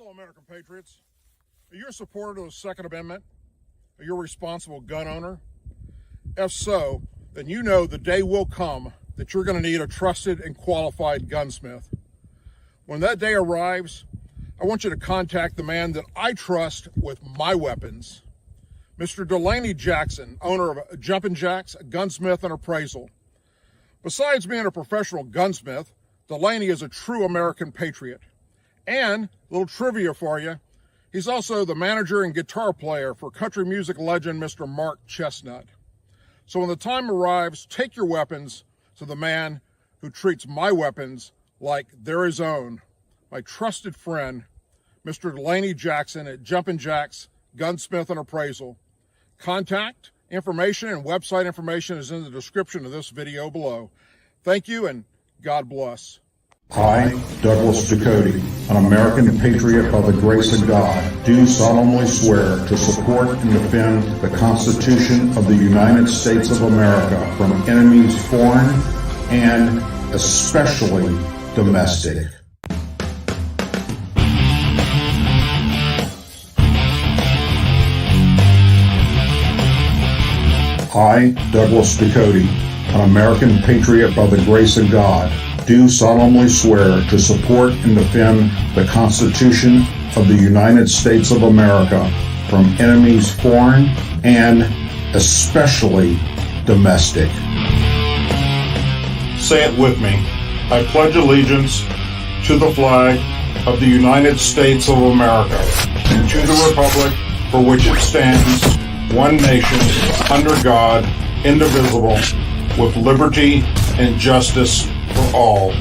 Hello, American Patriots. Are you a supporter of the Second Amendment? Are you a responsible gun owner? If so, then you know the day will come that you're going to need a trusted and qualified gunsmith. When that day arrives, I want you to contact the man that I trust with my weapons, Mr. Delaney Jackson, owner of Jumpin, Gunsmith, and Appraisal. Besides being a professional gunsmith, Delaney is a true American patriot. And, a little trivia for you, he's also the manager and guitar player for country music legend Mr. Mark Chestnut. So when the time arrives, take your weapons to the man who treats my weapons like they're his own, my trusted friend, Mr. Delaney Jackson at Jumpin, Gunsmith, and Appraisal. Contact information and website information is in the description of this video below. Thank you and God bless. I, Douglas Ducote, an American patriot by the grace of God, do solemnly swear to support and defend the Constitution of the United States of America from enemies foreign and especially domestic. I, Douglas Ducote, an American patriot by the grace of God, do solemnly swear to support and defend the Constitution of the United States of America from enemies foreign and especially domestic. Say it with me. I pledge allegiance to the flag of the United States of America and to the republic for which it stands, one nation, under God, indivisible, with liberty and justice for all.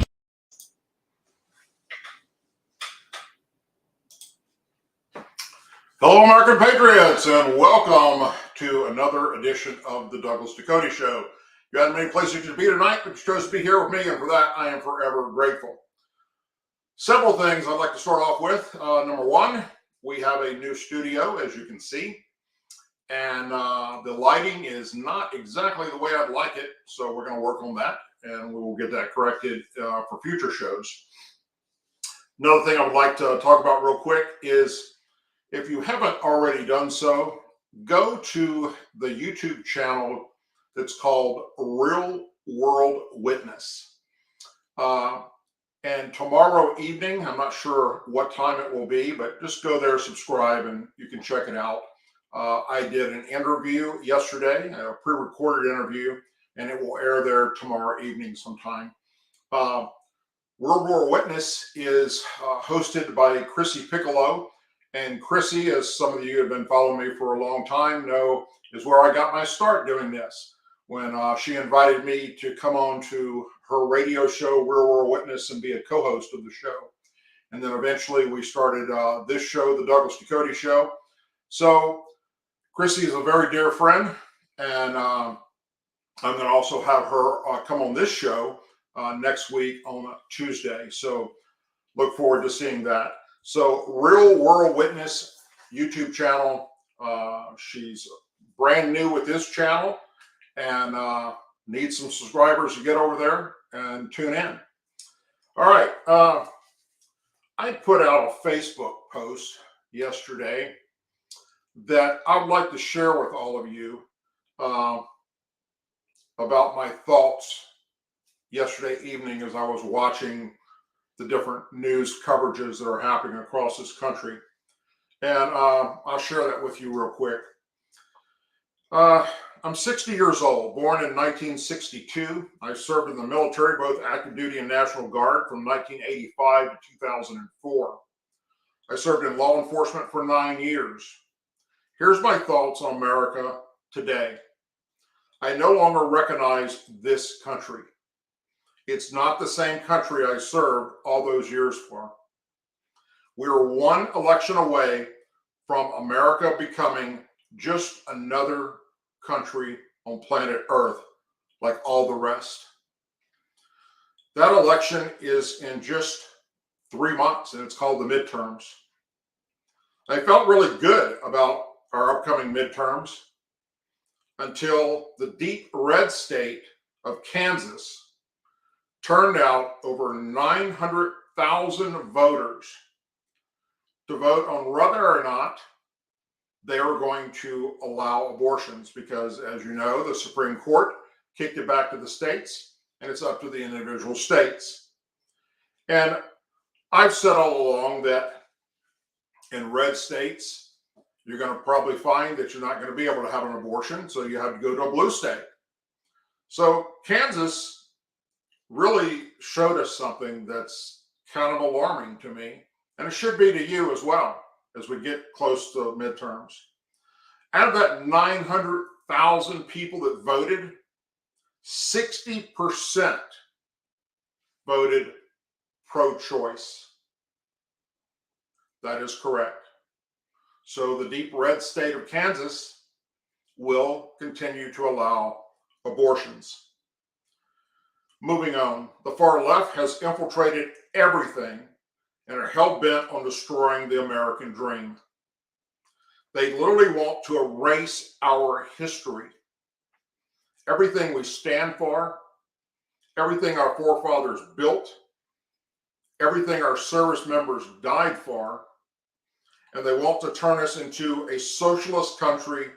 Hello, American Patriots, and welcome to another edition of the Douglas Ducote Show. You had many places to be tonight, but you chose to be here with me, and for that, I am forever grateful. Several things I'd like to start off with. Number one, we have a new studio, as you can see, and the lighting is not exactly the way I'd like it, so we're going to work on that, and we will get that corrected for future shows. Another thing I would like to talk about real quick is, if you haven't already done so, go to the YouTube channel that's called Real World Witness. And tomorrow evening, I'm not sure what time it will be, but just go there, subscribe, and you can check it out. I did an interview yesterday, a pre-recorded interview, and it will air there tomorrow evening sometime. World War Witness is hosted by Chrissy Piccolo, and Chrissy, as some of you have been following me for a long time know, is where I got my start doing this. When she invited me to come on to her radio show, Real World Witness, and be a co-host of the show. And then eventually we started this show, the Douglas Ducote Show. So Chrissy is a very dear friend, and I'm going to also have her come on this show next week on Tuesday. So look forward to seeing that. So Real World Witness YouTube channel. She's brand new with this channel and needs some subscribers to get over there and tune in. All right. I put out a Facebook post yesterday that I would like to share with all of you about my thoughts yesterday evening as I was watching the different news coverages that are happening across this country. And I'll share that with you real quick. I'm 60 years old, born in 1962. I served in the military, both active duty and National Guard, from 1985 to 2004. I served in law enforcement for 9 years. Here's my thoughts on America today. I no longer recognize this country. It's not the same country I served all those years for. We are one election away from America becoming just another country on planet Earth like all the rest. That election is in just 3 months, and it's called the midterms. I felt really good about our upcoming midterms until the deep red state of Kansas turned out over 900,000 voters to vote on whether or not they are going to allow abortions because, as you know, the Supreme Court kicked it back to the states, and it's up to the individual states. And I've said all along that in red states, you're going to probably find that you're not going to be able to have an abortion, so you have to go to a blue state. So Kansas really showed us something that's kind of alarming to me, and it should be to you as well as we get close to midterms. Out of that 900,000 people that voted, 60% voted pro-choice. That is correct. So the deep red state of Kansas will continue to allow abortions. Moving on, the far left has infiltrated everything and are hell-bent on destroying the American dream. They literally want to erase our history. Everything we stand for, everything our forefathers built, everything our service members died for, and they want to turn us into a socialist country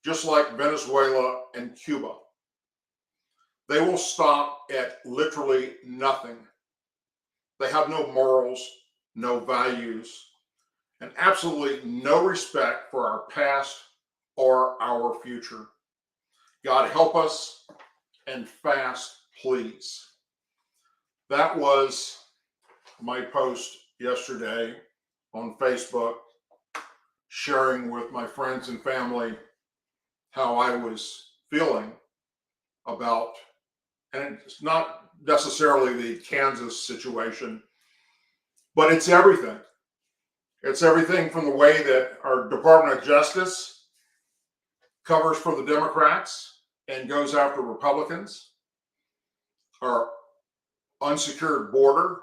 just like Venezuela and Cuba. They will stop at literally nothing. They have no morals, no values, and absolutely no respect for our past or our future. God help us, and fast, please. That was my post yesterday on Facebook, sharing with my friends and family how I was feeling about, and it's not necessarily the Kansas situation, but it's everything. It's everything from the way that our Department of Justice covers for the Democrats and goes after Republicans, our unsecured border,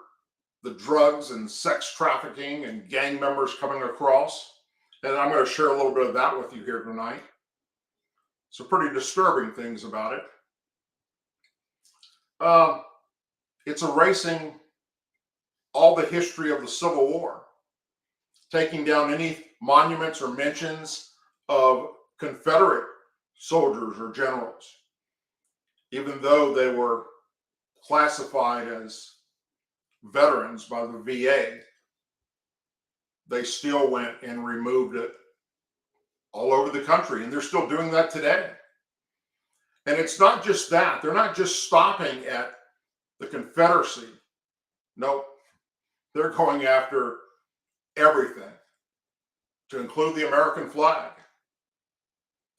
the drugs and sex trafficking and gang members coming across. And I'm going to share a little bit of that with you here tonight. Some pretty disturbing things about it. It's erasing all the history of the Civil War, taking down any monuments or mentions of Confederate soldiers or generals, even though they were classified as veterans by the VA. They still went and removed it all over the country, and they're still doing that today. And it's not just that. They're not just stopping at the Confederacy. Nope. They're going after everything, to include the American flag.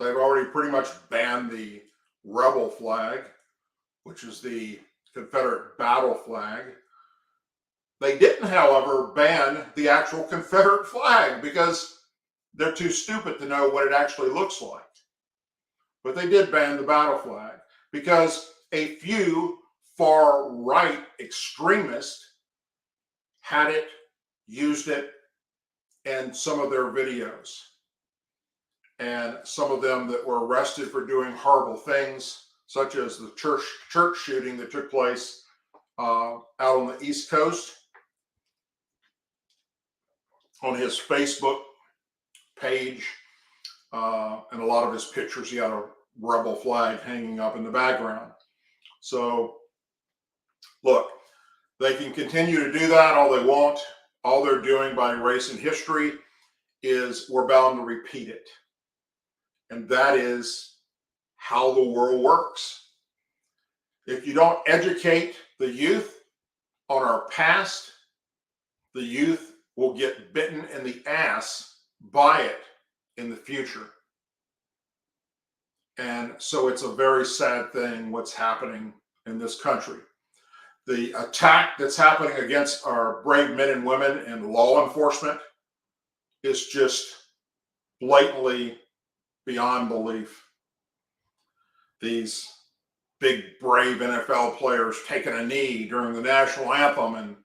They've already pretty much banned the rebel flag, which is the Confederate battle flag. They didn't, however, ban the actual Confederate flag because they're too stupid to know what it actually looks like. But they did ban the battle flag because a few far-right extremists had it, used it in some of their videos. And some of them that were arrested for doing horrible things, such as the church shooting that took place out on the East Coast. On his Facebook page and a lot of his pictures, he had a rebel flag hanging up in the background. So, look, they can continue to do that all they want. All they're doing by erasing history is we're bound to repeat it. And that is how the world works. If you don't educate the youth on our past, the youth will get bitten in the ass by it in the future. And so it's a very sad thing what's happening in this country. The attack that's happening against our brave men and women in law enforcement is just blatantly beyond belief. These big, brave NFL players taking a knee during the national anthem, and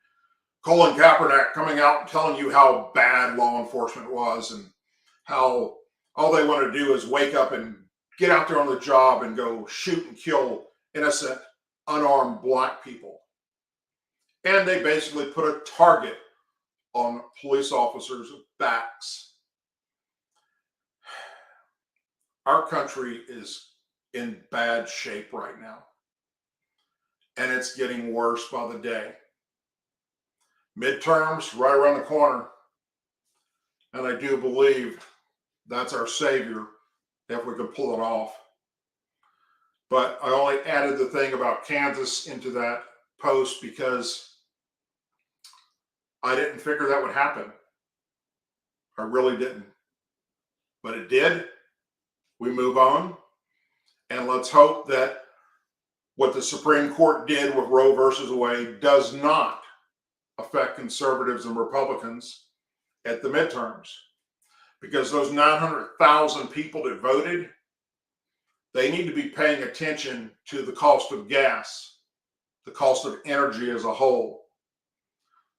Colin Kaepernick coming out and telling you how bad law enforcement was and how all they want to do is wake up and get out there on the job and go shoot and kill innocent, unarmed black people. And they basically put a target on police officers' backs. Our country is in bad shape right now, and it's getting worse by the day. Midterms right around the corner, and I do believe that's our savior if we can pull it off. But I only added the thing about Kansas into that post because I didn't figure that would happen. I really didn't. But it did. We move on. And let's hope that what the Supreme Court did with Roe versus Wade does not affect conservatives and Republicans at the midterms. Because those 900,000 people that voted, they need to be paying attention to the cost of gas, the cost of energy as a whole,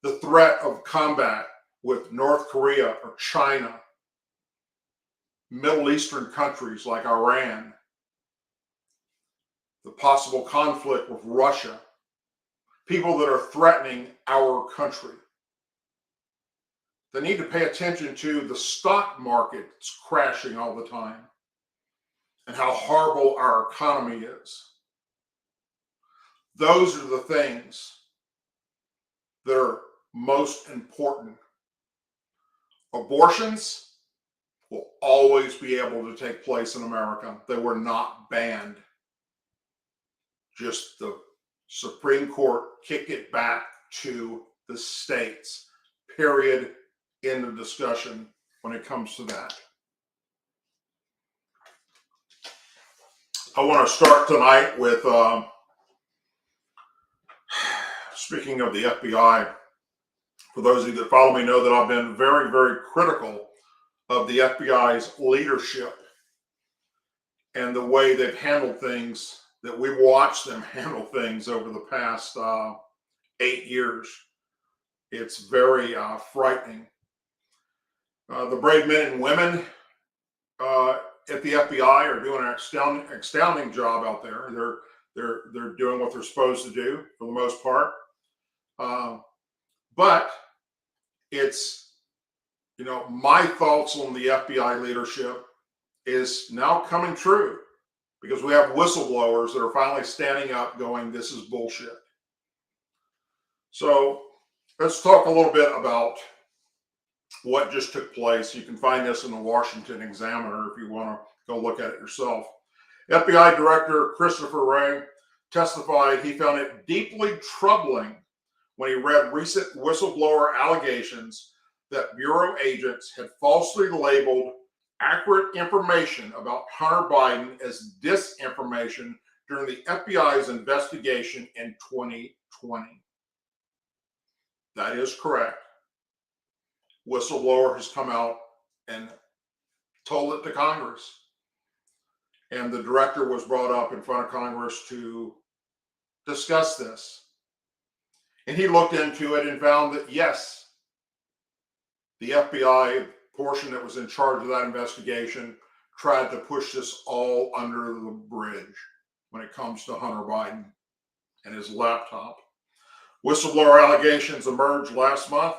the threat of combat with North Korea or China, Middle Eastern countries like Iran, the possible conflict with Russia, people that are threatening our country. They need to pay attention to the stock market that's crashing all the time and how horrible our economy is. Those are the things that are most important. Abortions will always be able to take place in America. They were not banned. Just the Supreme Court kicked it back to the states. Period. End of discussion when it comes to that. I want to start tonight with, speaking of the FBI, for those of you that follow me know that I've been very, very critical of the FBI's leadership and the way they've handled things, that we've watched them handle things over the past 8 years. It's very frightening. The brave men and women at the FBI are doing an astounding job out there. They're doing what they're supposed to do for the most part. But it's, my thoughts on the FBI leadership is now coming true because we have whistleblowers that are finally standing up going, this is bullshit. So let's talk a little bit about what just took place. You can find this in the Washington Examiner if you want to go look at it yourself. FBI Director Christopher Wray testified he found it deeply troubling when he read recent whistleblower allegations that Bureau agents had falsely labeled accurate information about Hunter Biden as disinformation during the FBI's investigation in 2020. That is correct. Whistleblower has come out and told it to Congress. And the director was brought up in front of Congress to discuss this. And he looked into it and found that, yes, the FBI portion that was in charge of that investigation tried to push this all under the bridge when it comes to Hunter Biden and his laptop. Whistleblower allegations emerged last month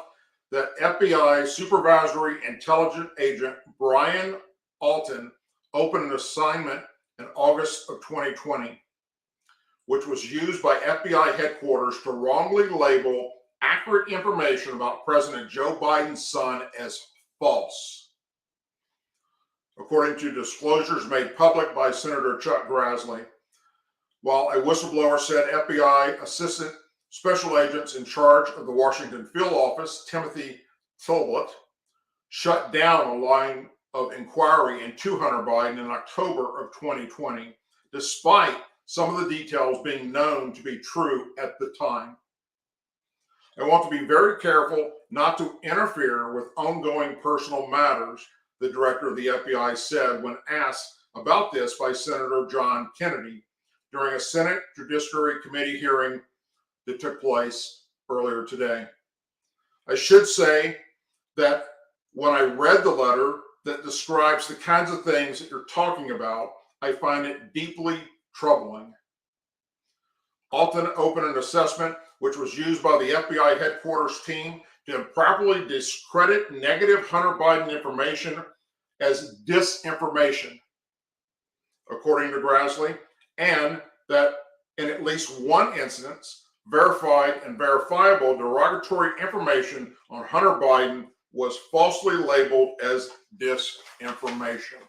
that FBI Supervisory Intelligence Agent Brian Alton opened an assignment in August of 2020, which was used by FBI headquarters to wrongly label accurate information about President Joe Biden's son as false. According to disclosures made public by Senator Chuck Grassley, while a whistleblower said FBI Assistant Special Agents in charge of the Washington Field Office, Timothy Talbot, shut down a line of inquiry into Hunter Biden in October of 2020, despite some of the details being known to be true at the time. I want to be very careful not to interfere with ongoing personal matters, the director of the FBI said when asked about this by Senator John Kennedy during a Senate Judiciary Committee hearing that took place earlier today. I should say that when I read the letter that describes the kinds of things that you're talking about, I find it deeply troubling. Alton opened an assessment which was used by the FBI headquarters team to improperly discredit negative Hunter Biden information as disinformation, according to Grassley, and that in at least one instance, verified and verifiable derogatory information on Hunter Biden was falsely labeled as disinformation.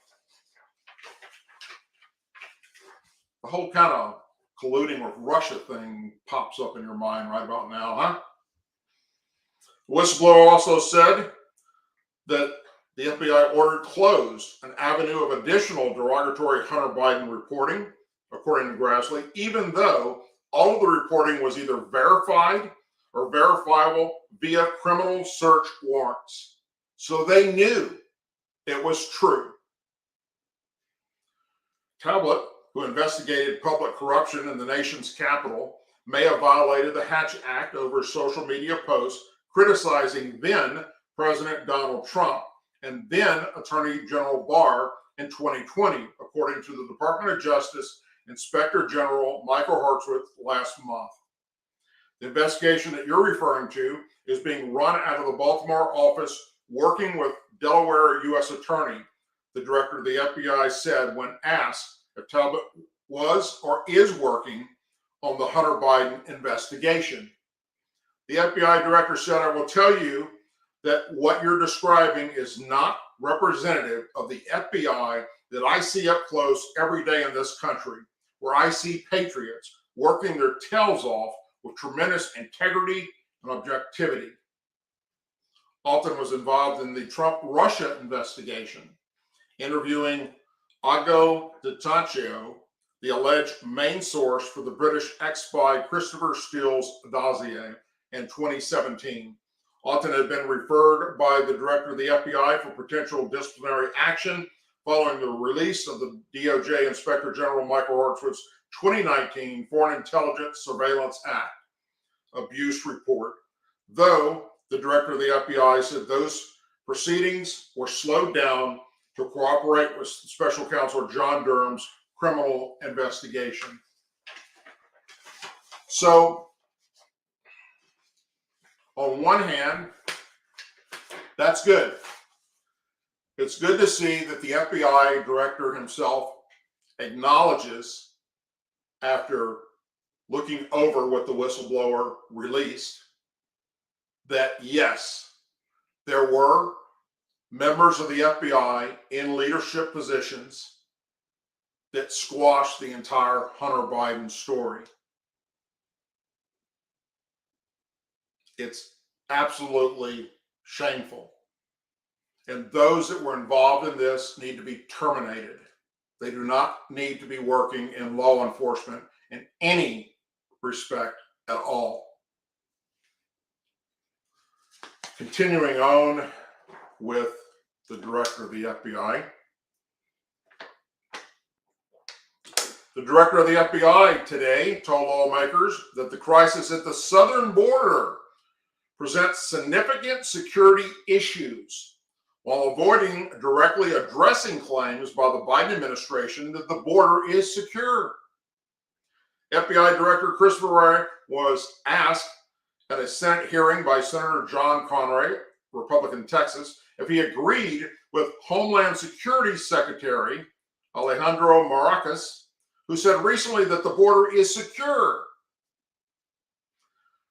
The whole kind of colluding with Russia thing pops up in your mind right about now, huh? The whistleblower also said that the FBI ordered closed an avenue of additional derogatory Hunter Biden reporting, according to Grassley, even though all of the reporting was either verified or verifiable via criminal search warrants. So they knew it was true. Tablet, who investigated public corruption in the nation's capital, may have violated the Hatch Act over social media posts criticizing then President Donald Trump and then Attorney General Barr in 2020, according to the Department of Justice Inspector General Michael Hartsworth last month. The investigation that you're referring to is being run out of the Baltimore office, working with Delaware U.S. Attorney, the director of the FBI said when asked if Talbot was or is working on the Hunter Biden investigation. The FBI director said, "I will tell you that what you're describing is not representative of the FBI that I see up close every day in this country, where I see patriots working their tails off with tremendous integrity and objectivity." Alton was involved in the Trump-Russia investigation, interviewing Ago Ducote, the alleged main source for the British ex-spy Christopher Steele's dossier in 2017. Alton had been referred by the director of the FBI for potential disciplinary action following the release of the DOJ Inspector General Michael Hartsworth's 2019 Foreign Intelligence Surveillance Act abuse report, though the director of the FBI said those proceedings were slowed down to cooperate with Special Counsel John Durham's criminal investigation. So, on one hand, that's good. It's good to see that the FBI director himself acknowledges, after looking over what the whistleblower released, that yes, there were members of the FBI in leadership positions that squashed the entire Hunter Biden story. It's absolutely shameful. And those that were involved in this need to be terminated. They do not need to be working in law enforcement in any respect at all. Continuing on with the director of the FBI. The director of the FBI today told lawmakers that the crisis at the southern border presents significant security issues, while avoiding directly addressing claims by the Biden administration that the border is secure. FBI Director Christopher Wray was asked at a Senate hearing by Senator John Conway, Republican Texas, if he agreed with Homeland Security Secretary Alejandro Mayorkas, who said recently that the border is secure.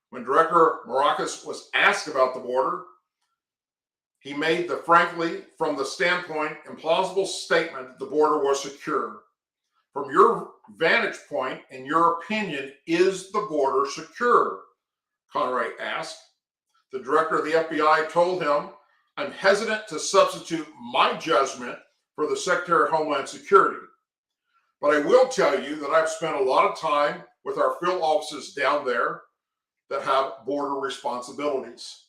When Director Mayorkas was asked about the border, he made the frankly, from the standpoint, implausible statement that the border was secure. From your vantage point, in your opinion, is the border secure? Conway asked. The director of the FBI told him, "I'm hesitant to substitute my judgment for the Secretary of Homeland Security. But I will tell you that I've spent a lot of time with our field offices down there that have border responsibilities.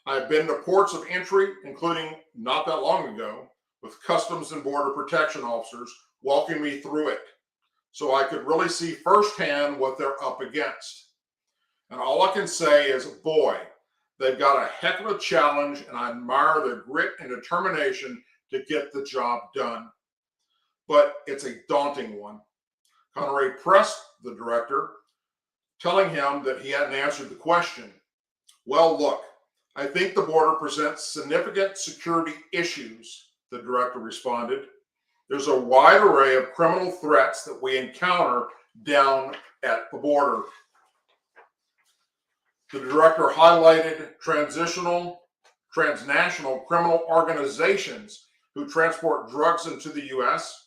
I've been to ports of entry, including not that long ago, with Customs and Border Protection officers walking me through it, so I could really see firsthand what they're up against. And all I can say is, boy, they've got a heck of a challenge, and I admire their grit and determination to get the job done. But it's a daunting one." Conway pressed the director, telling him that he hadn't answered the question. "Well, look, I think the border presents significant security issues, the director responded. There's a wide array of criminal threats that we encounter down at the border. The director highlighted transnational criminal organizations who transport drugs into the U.S.,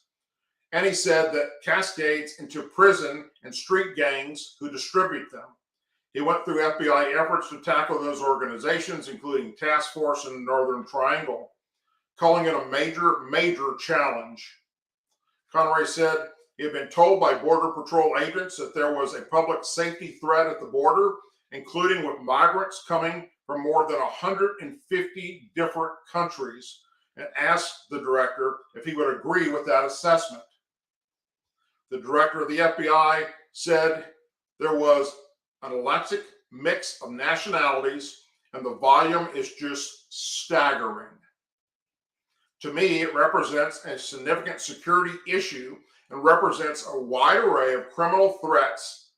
and he said that cascades into prison and street gangs who distribute them. He went through FBI efforts to tackle those organizations, including Task Force in the Northern Triangle, calling it a major challenge. Conway said he had been told by Border Patrol agents that there was a public safety threat at the border, including with migrants coming from more than 150 different countries, and asked the director if he would agree with that assessment. The director of the FBI said there was an eclectic mix of nationalities and the volume is just staggering. To me, it represents a significant security issue and represents a wide array of criminal threats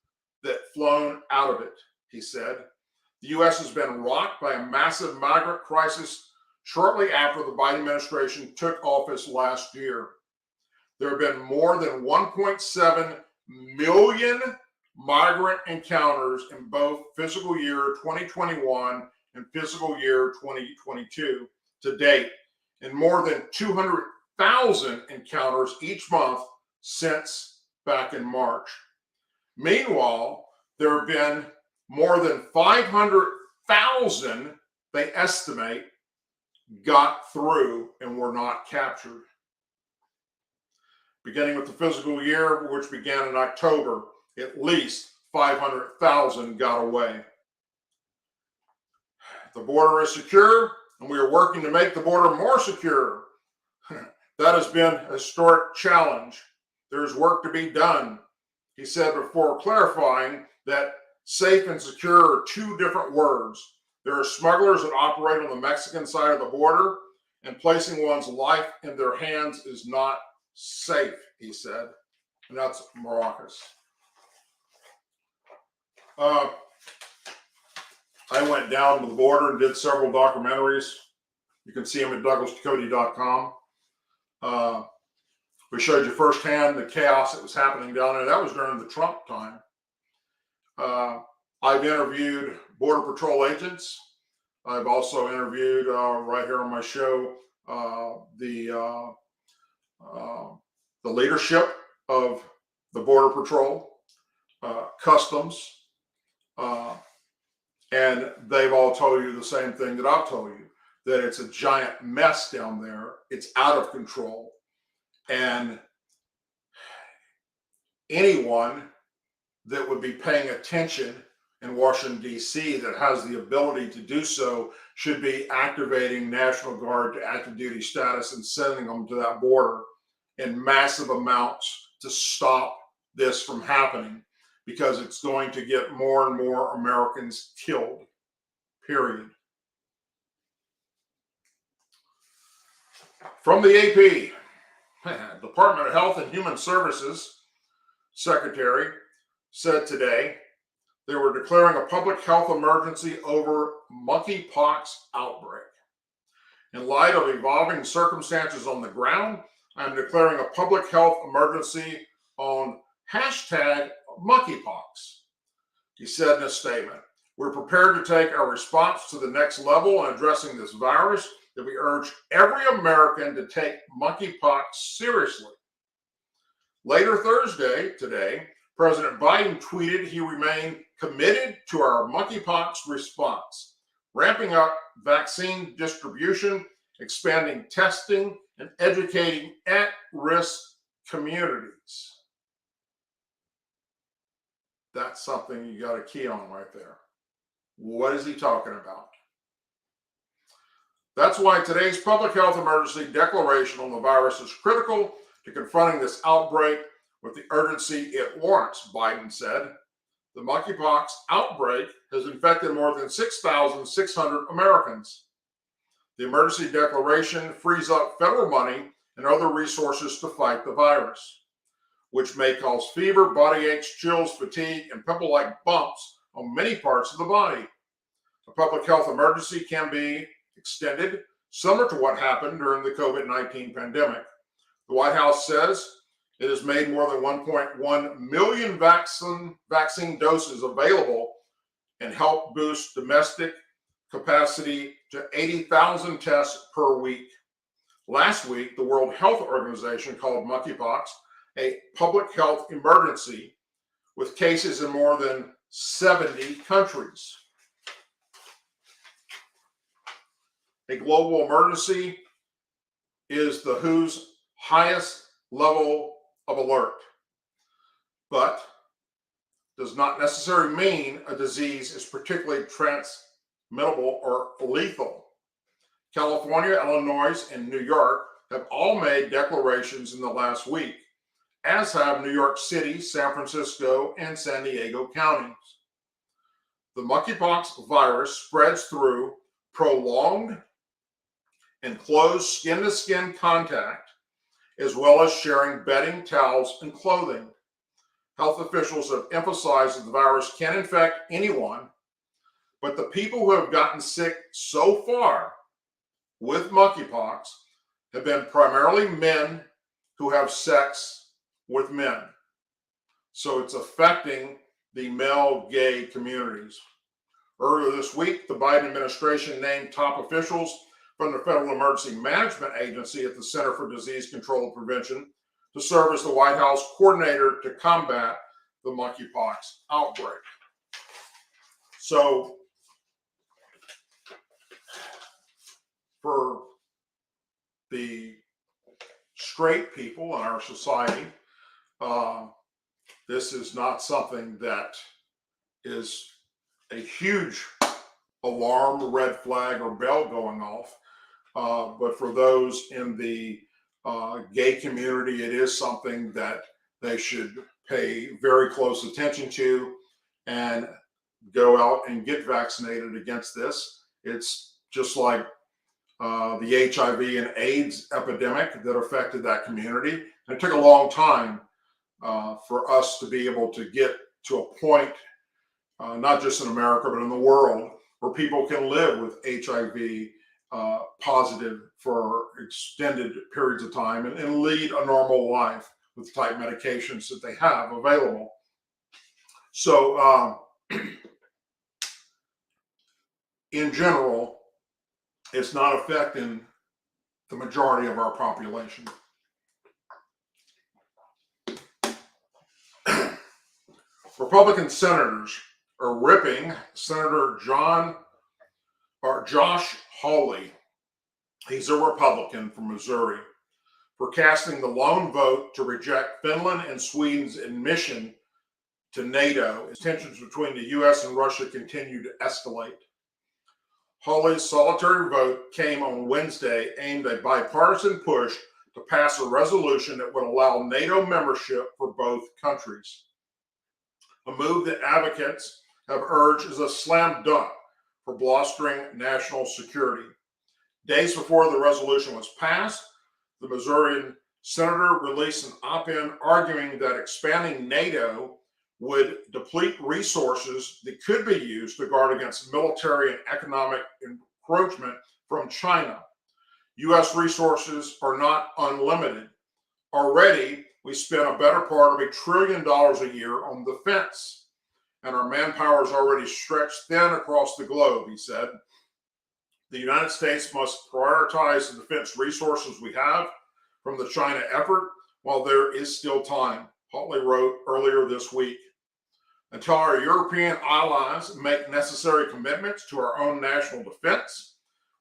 that flown out of it, he said. The U.S. has been rocked by a massive migrant crisis shortly after the Biden administration took office last year. There have been more than 1.7 million migrant encounters in both fiscal year 2021 and fiscal year 2022 to date, and more than 200,000 encounters each month since back in March. Meanwhile, there have been more than 500,000, they estimate, got through and were not captured. Beginning with the fiscal year, which began in October, at least 500,000 got away. The border is secure, and we are working to make the border more secure. That has been a historic challenge. There's work to be done, he said, before clarifying that safe and secure are two different words. There are smugglers that operate on the Mexican side of the border, and placing one's life in their hands is not safe, he said. And that's Maracas. I went down to the border and did several documentaries. You can see them at douglasducote.com. We showed you firsthand the chaos that was happening down there. That was during the Trump time. I've interviewed Border Patrol agents. I've also interviewed, right here on my show, the leadership of the Border Patrol, Customs, and they've all told you the same thing that I've told you, that it's a giant mess down there. It's out of control. And anyone that would be paying attention in Washington, D.C. that has the ability to do so should be activating National Guard to active duty status and sending them to that border in massive amounts to stop this from happening, because it's going to get more and more Americans killed, period. From the AP, Department of Health and Human Services Secretary said today they were declaring a public health emergency over monkeypox outbreak. In light of evolving circumstances on the ground, I am declaring a public health emergency on hashtag monkeypox, he said in a statement. We're prepared to take our response to the next level in addressing this virus, that we urge every American to take monkeypox seriously. Later Thursday, today, President Biden tweeted he remained committed to our monkeypox response, ramping up vaccine distribution, expanding testing, and educating at-risk communities. That's something you got a key on right there. What is he talking about? That's why today's public health emergency declaration on the virus is critical to confronting this outbreak with the urgency it warrants, Biden said. The monkeypox outbreak has infected more than 6,600 Americans. The emergency declaration frees up federal money and other resources to fight the virus, which may cause fever, body aches, chills, fatigue, and pimple-like bumps on many parts of the body. A public health emergency can be extended, similar to what happened during the COVID-19 pandemic. The White House says it has made more than 1.1 million vaccine doses available and helped boost domestic capacity to 80,000 tests per week. Last week, the World Health Organization called monkeypox a public health emergency with cases in more than 70 countries. A global emergency is the WHO's highest level of alert, but does not necessarily mean a disease is particularly transmittable or lethal. California, Illinois, and New York have all made declarations in the last week, as have New York City, San Francisco, and San Diego counties. The monkeypox virus spreads through prolonged and close skin-to-skin contact, as well as sharing bedding, towels, and clothing. Health officials have emphasized that the virus can infect anyone, but the people who have gotten sick so far with monkeypox have been primarily men who have sex with men. So it's affecting the male gay communities. Earlier this week, the Biden administration named top officials from the Federal Emergency Management Agency at the Center for Disease Control and Prevention to serve as the White House coordinator to combat the monkeypox outbreak. So, for the straight people in our society, this is not something that is a huge alarm, red flag, or bell going off. But for those in the gay community, it is something that they should pay very close attention to and go out and get vaccinated against this. It's just like the HIV and AIDS epidemic that affected that community. And it took a long time for us to be able to get to a point, not just in America, but in the world, where people can live with HIV positive for extended periods of time and lead a normal life with the type medications that they have available. So in general, it's not affecting the majority of our population. Republican senators are ripping Senator Josh Hawley, he's a Republican from Missouri, for casting the lone vote to reject Finland and Sweden's admission to NATO as tensions between the U.S. and Russia continue to escalate. Hawley's solitary vote came on Wednesday, aimed at a bipartisan push to pass a resolution that would allow NATO membership for both countries. A move that advocates have urged is a slam dunk for bolstering national security. Days before the resolution was passed, the Missourian senator released an op-ed arguing that expanding NATO would deplete resources that could be used to guard against military and economic encroachment from China. U.S. resources are not unlimited. Already, we spend a better part of $1 trillion a year on defense, and our manpower is already stretched thin across the globe, he said. The United States must prioritize the defense resources we have from the China effort while there is still time, Hawley wrote earlier this week. Until our European allies make necessary commitments to our own national defense,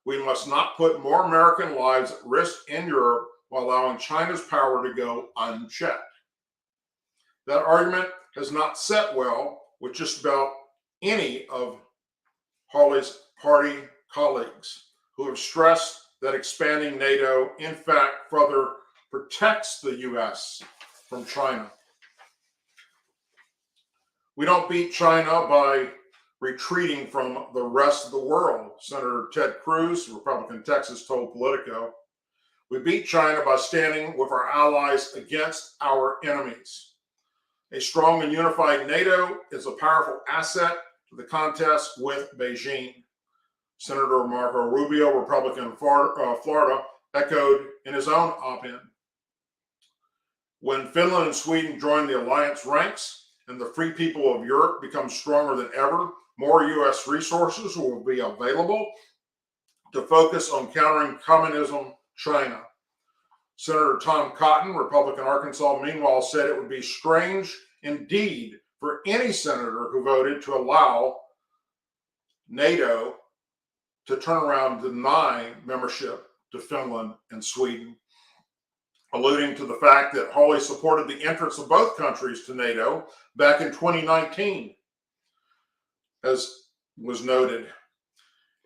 we must not put more American lives at risk in Europe while allowing China's power to go unchecked. That argument has not set well with just about any of Hawley's party colleagues, who have stressed that expanding NATO, in fact, further protects the U.S. from China. We don't beat China by retreating from the rest of the world, Senator Ted Cruz, Republican Texas, told Politico. We beat China by standing with our allies against our enemies. A strong and unified NATO is a powerful asset to the contest with Beijing. Senator Marco Rubio, Republican of Florida, echoed in his own op-ed. When Finland and Sweden join the alliance ranks and the free people of Europe become stronger than ever, more U.S. resources will be available to focus on countering communism China. Senator Tom Cotton, Republican Arkansas, meanwhile said it would be strange indeed for any senator who voted to allow NATO to turn around and deny membership to Finland and Sweden, alluding to the fact that Hawley supported the entrance of both countries to NATO back in 2019. As was noted,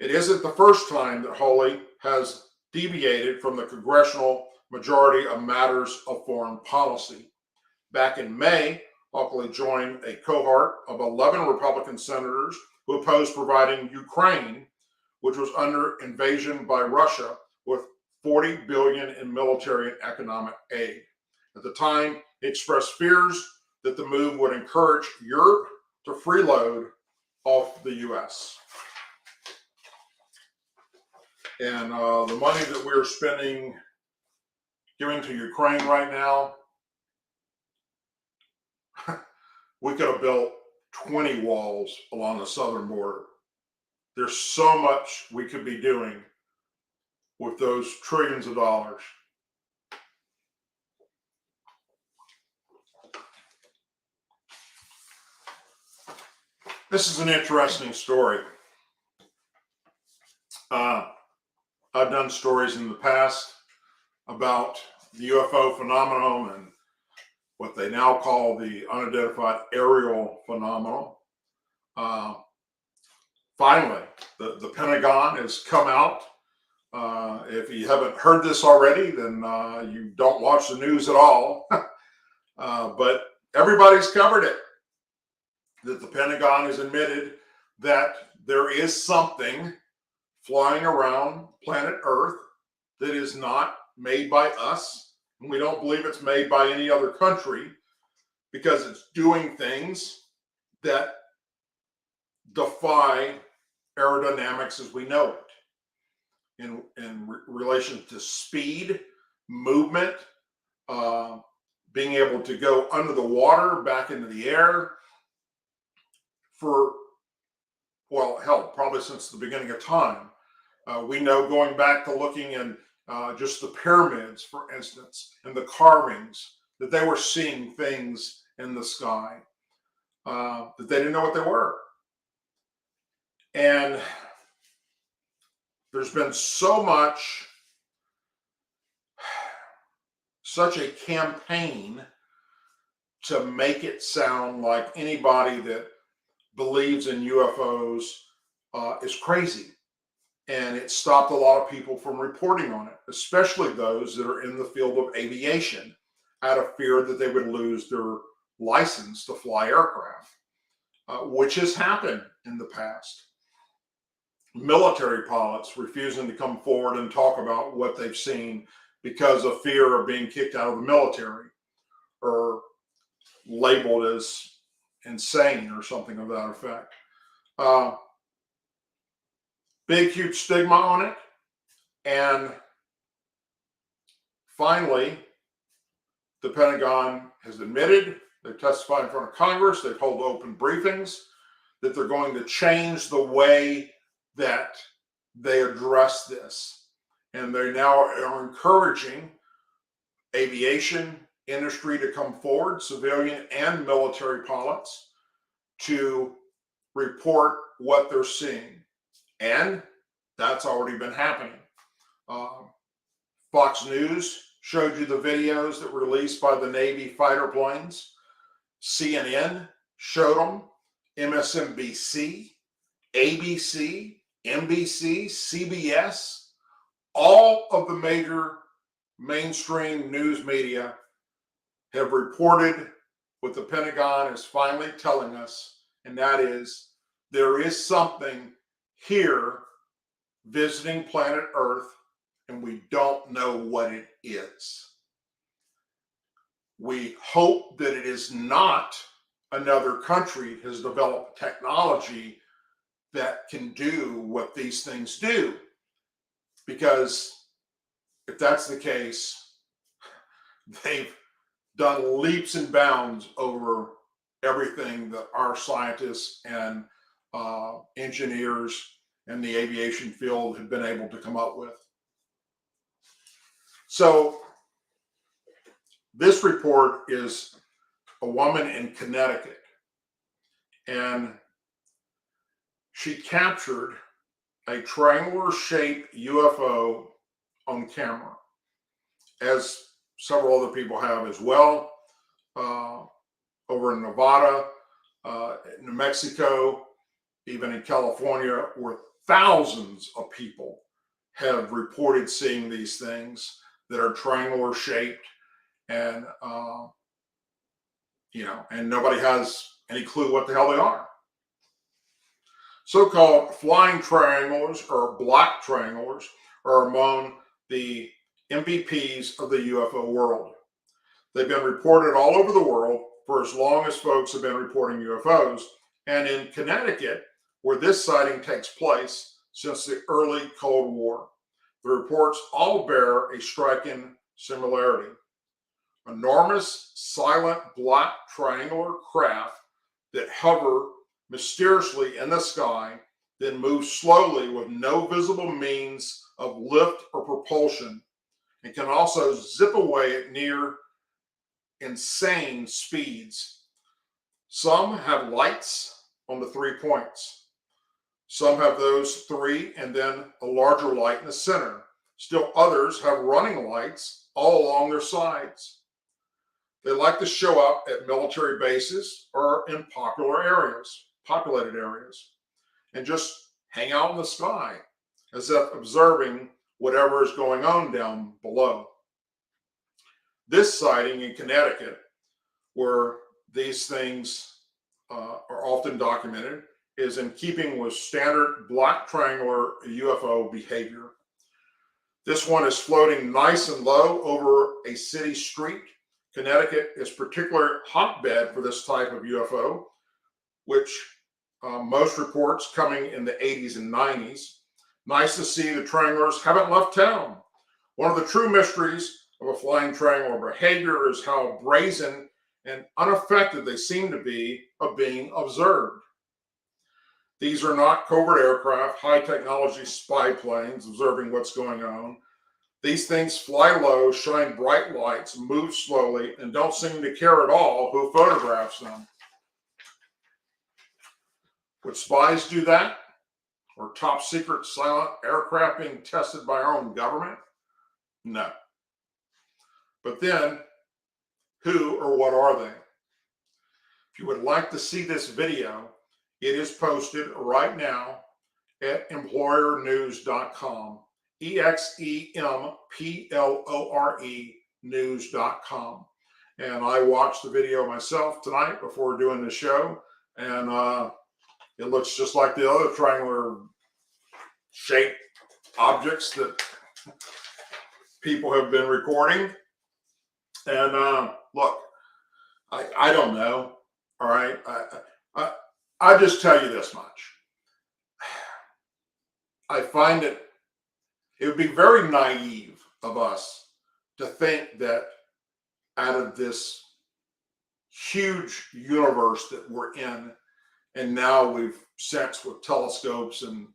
it isn't the first time that Hawley has deviated from the congressional majority on matters of foreign policy. Back in May, Hawley joined a cohort of 11 Republican senators who opposed providing Ukraine, which was under invasion by Russia, with $40 billion in military and economic aid. At the time, he expressed fears that the move would encourage Europe to freeload off the U.S. And the money that we're spending, giving to Ukraine right now, we could have built 20 walls along the southern border. There's so much we could be doing with those trillions of dollars. This is an interesting story. I've done stories in the past about the UFO phenomenon and what they now call the unidentified aerial phenomenon. Finally, the Pentagon has come out. If you haven't heard this already, then you don't watch the news at all. But everybody's covered it. That the Pentagon has admitted that there is something flying around planet Earth that is not made by us. And we don't believe it's made by any other country because it's doing things that defy aerodynamics as we know it. In relation to speed, movement, being able to go under the water, back into the air for, well, hell, probably since the beginning of time. We know, going back to looking in just the pyramids, for instance, and the carvings, that they were seeing things in the sky that they didn't know what they were. And there's been such a campaign to make it sound like anybody that believes in UFOs is crazy. And it stopped a lot of people from reporting on it, especially those that are in the field of aviation, out of fear that they would lose their license to fly aircraft, which has happened in the past. Military pilots refusing to come forward and talk about what they've seen because of fear of being kicked out of the military or labeled as insane or something of that effect. Big, huge stigma on it. And finally, the Pentagon has admitted, they've testified in front of Congress, they've held open briefings, that they're going to change the way that they address this. And they now are encouraging aviation industry to come forward, civilian and military pilots, to report what they're seeing. And that's already been happening. Fox News showed you the videos that were released by the Navy fighter planes. CNN showed them. MSNBC, ABC, NBC, CBS, all of the major mainstream news media have reported what the Pentagon is finally telling us, and that is there is something here visiting planet Earth, and we don't know what it is. We hope that it is not another country has developed technology that can do what these things do. Because if that's the case, they've done leaps and bounds over everything that our scientists and engineers in the aviation field have been able to come up with. So this report is a woman in Connecticut, and she captured a triangular-shaped UFO on camera, as several other people have as well, over in Nevada, New Mexico, even in California, where thousands of people have reported seeing these things that are triangular shaped, and and nobody has any clue what the hell they are. So-called flying triangles or black triangles are among the MVPs of the UFO world. They've been reported all over the world for as long as folks have been reporting UFOs, and in Connecticut, where this sighting takes place since the early Cold War. The reports all bear a striking similarity. Enormous, silent, black triangular craft that hover mysteriously in the sky, then move slowly with no visible means of lift or propulsion, and can also zip away at near insane speeds. Some have lights on the 3 points. Some have those three and then a larger light in the center. Still others have running lights all along their sides. They like to show up at military bases or in populated areas, and just hang out in the sky as if observing whatever is going on down below. This sighting in Connecticut, where these things are often documented, is in keeping with standard black triangular UFO behavior. This one is floating nice and low over a city street. Connecticut is a particular hotbed for this type of UFO, which most reports coming in the 80s and 90s. Nice to see the triangulars haven't left town. One of the true mysteries of a flying triangular behavior is how brazen and unaffected they seem to be of being observed. These are not covert aircraft, high technology spy planes observing what's going on. These things fly low, shine bright lights, move slowly, and don't seem to care at all who photographs them. Would spies do that? Or top secret silent aircraft being tested by our own government? No. But then, who or what are they? If you would like to see this video, it is posted right now at employernews.com. EXEMPLORE news.com. And I watched the video myself tonight before doing the show, and it looks just like the other triangular shaped objects that people have been recording. And look, I don't know. All right. I just tell you this much. I find it would be very naive of us to think that out of this huge universe that we're in, and now we've sensed with telescopes and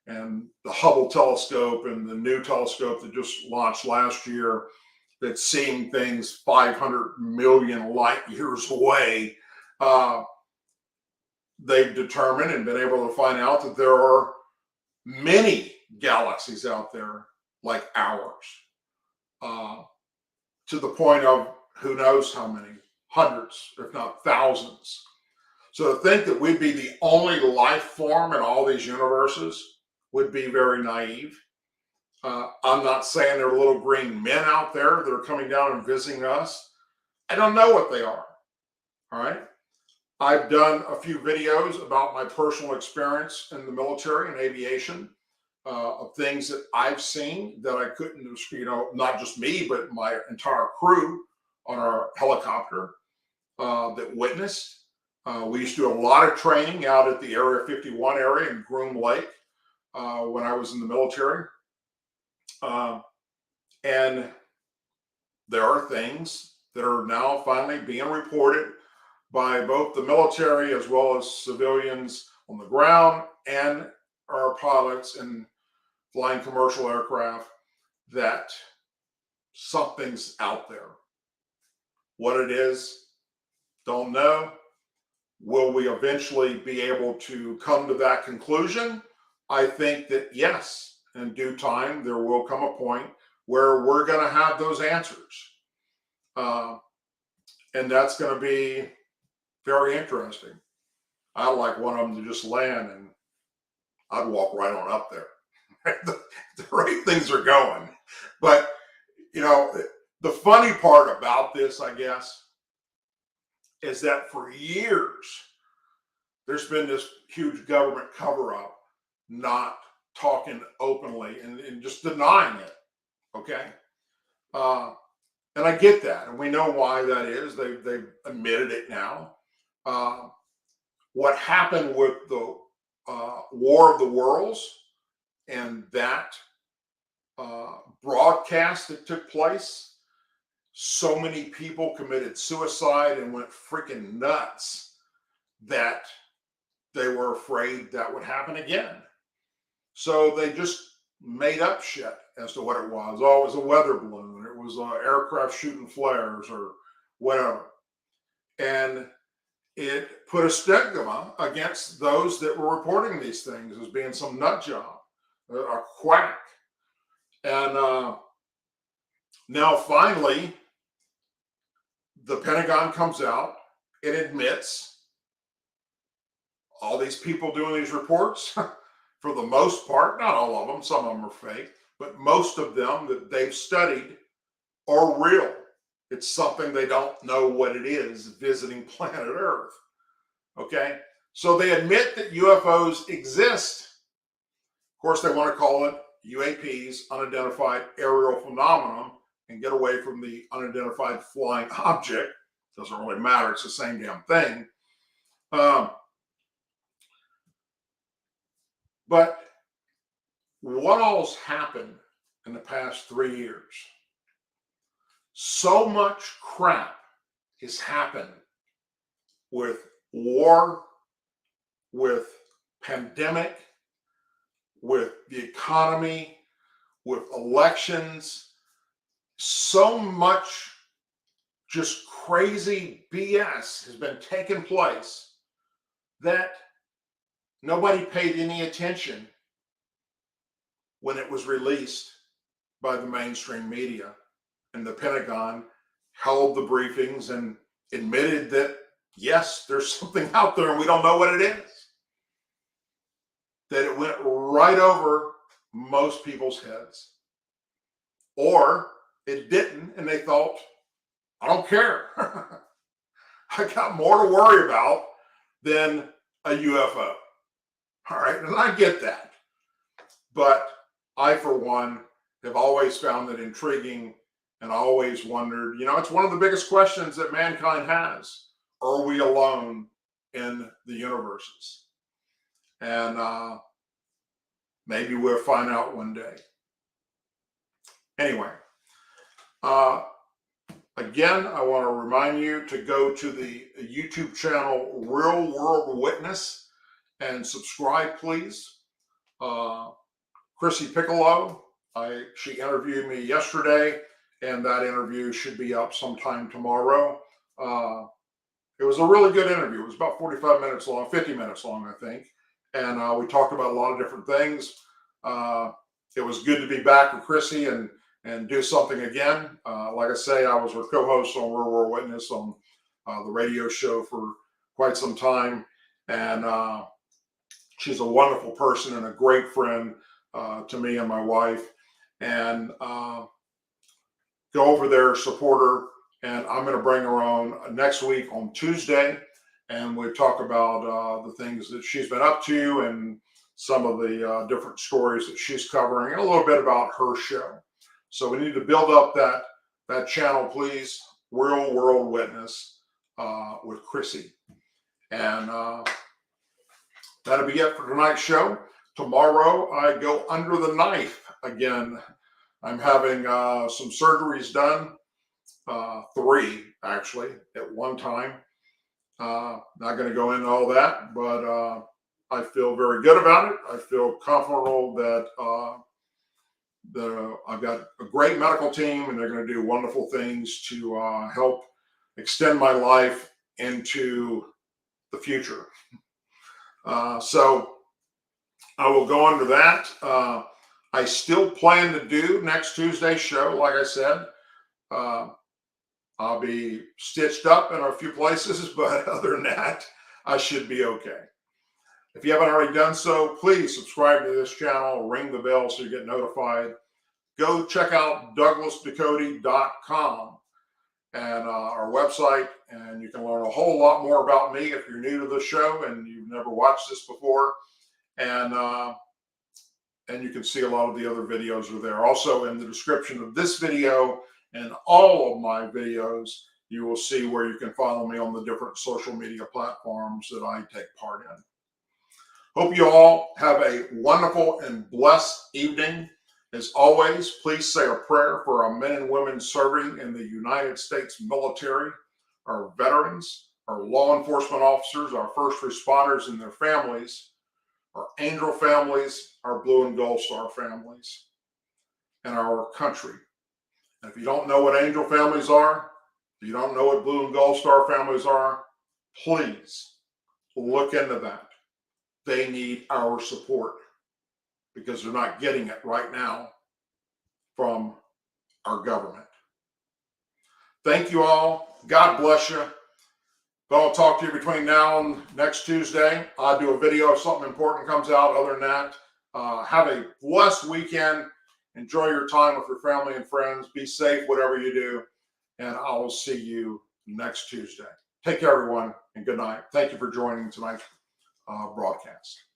the Hubble telescope and the new telescope that just launched last year, that's seeing things 500 million light years away. They've determined and been able to find out that there are many galaxies out there like ours, to the point of who knows how many, hundreds, if not thousands. So to think that we'd be the only life form in all these universes would be very naive. I'm not saying there are little green men out there that are coming down and visiting us. I don't know what they are. All right. I've done a few videos about my personal experience in the military and aviation, of things that I've seen that I couldn't, not just me, but my entire crew on our helicopter that witnessed. We used to do a lot of training out at the Area 51 area in Groom Lake when I was in the military. And there are things that are now finally being reported by both the military as well as civilians on the ground and our pilots and flying commercial aircraft that something's out there. What it is, don't know. Will we eventually be able to come to that conclusion? I think that yes, in due time, there will come a point where we're going to have those answers. And that's going to be very interesting. I'd like one of them to just land and I'd walk right on up there. The right things are going. But, you know, the funny part about this, I guess, is that for years, there's been this huge government cover-up, not talking openly and just denying it, okay? And I get that, and we know why that is. They've admitted it now. What happened with the War of the Worlds and that broadcast that took place, so many people committed suicide and went freaking nuts that they were afraid that would happen again. So they just made up shit as to what it was. Oh, it was a weather balloon. It was an aircraft shooting flares or whatever. And it put a stigma against those that were reporting these things as being some nut job, a quack. And now finally, the Pentagon comes out and admits all these people doing these reports, for the most part, not all of them, some of them are fake, but most of them that they've studied are real. It's something they don't know what it is, visiting planet Earth. Okay? So they admit that UFOs exist. Of course, they want to call it UAPs, unidentified aerial phenomenon, and get away from the unidentified flying object. Doesn't really matter. It's the same damn thing. But what all's happened in the past 3 years? So much crap has happened with war, with pandemic, with the economy, with elections. So much just crazy BS has been taking place that nobody paid any attention when it was released by the mainstream media. And the Pentagon held the briefings and admitted that, yes, there's something out there and we don't know what it is. That it went right over most people's heads. Or it didn't, and they thought, I don't care. I got more to worry about than a UFO. All right, and I get that. But I, for one, have always found it intriguing and always wondered, you know, it's one of the biggest questions that mankind has. Are we alone in the universes? And maybe we'll find out one day. Anyway, again, I want to remind you to go to the YouTube channel Real World Witness and subscribe, please. Chrissy Piccolo, she interviewed me yesterday, and that interview should be up sometime tomorrow. It was a really good interview. It was about 45 minutes long, 50 minutes long, I think. And we talked about a lot of different things. It was good to be back with Chrissy and do something again. Like I say, I was her co-host on Real World Witness on the radio show for quite some time. And she's a wonderful person and a great friend to me and my wife. And go over there, support her. And I'm going to bring her on next week on Tuesday. And we'll talk about the things that she's been up to and some of the different stories that she's covering and a little bit about her show. So we need to build up that channel, please. Real World Witness with Chrissy. And that'll be it for tonight's show. Tomorrow, I go under the knife again. I'm having some surgeries done, 3 actually, at one time. Not going to go into all that, but I feel very good about it. I feel comfortable that I've got a great medical team, and they're going to do wonderful things to help extend my life into the future. So I will go under that. I still plan to do next Tuesday's show. Like I said, I'll be stitched up in a few places, but other than that, I should be okay. If you haven't already done so, please subscribe to this channel, ring the bell so you get notified. Go check out DouglasDucote.com and our website, and you can learn a whole lot more about me if you're new to the show and you've never watched this before. And you can see a lot of the other videos are there. Also, in the description of this video and all of my videos, you will see where you can follow me on the different social media platforms that I take part in. Hope you all have a wonderful and blessed evening. As always, please say a prayer for our men and women serving in the United States military, our veterans, our law enforcement officers, our first responders and their families, our Angel families, our Blue and Gold Star families, and our country. And if you don't know what Angel families are, if you don't know what Blue and Gold Star families are, please look into that. They need our support because they're not getting it right now from our government. Thank you all. God bless you. If I don't talk to you between now and next Tuesday, I'll do a video if something important comes out. Other than that, have a blessed weekend. Enjoy your time with your family and friends. Be safe, whatever you do. And I will see you next Tuesday. Take care, everyone, and good night. Thank you for joining tonight's broadcast.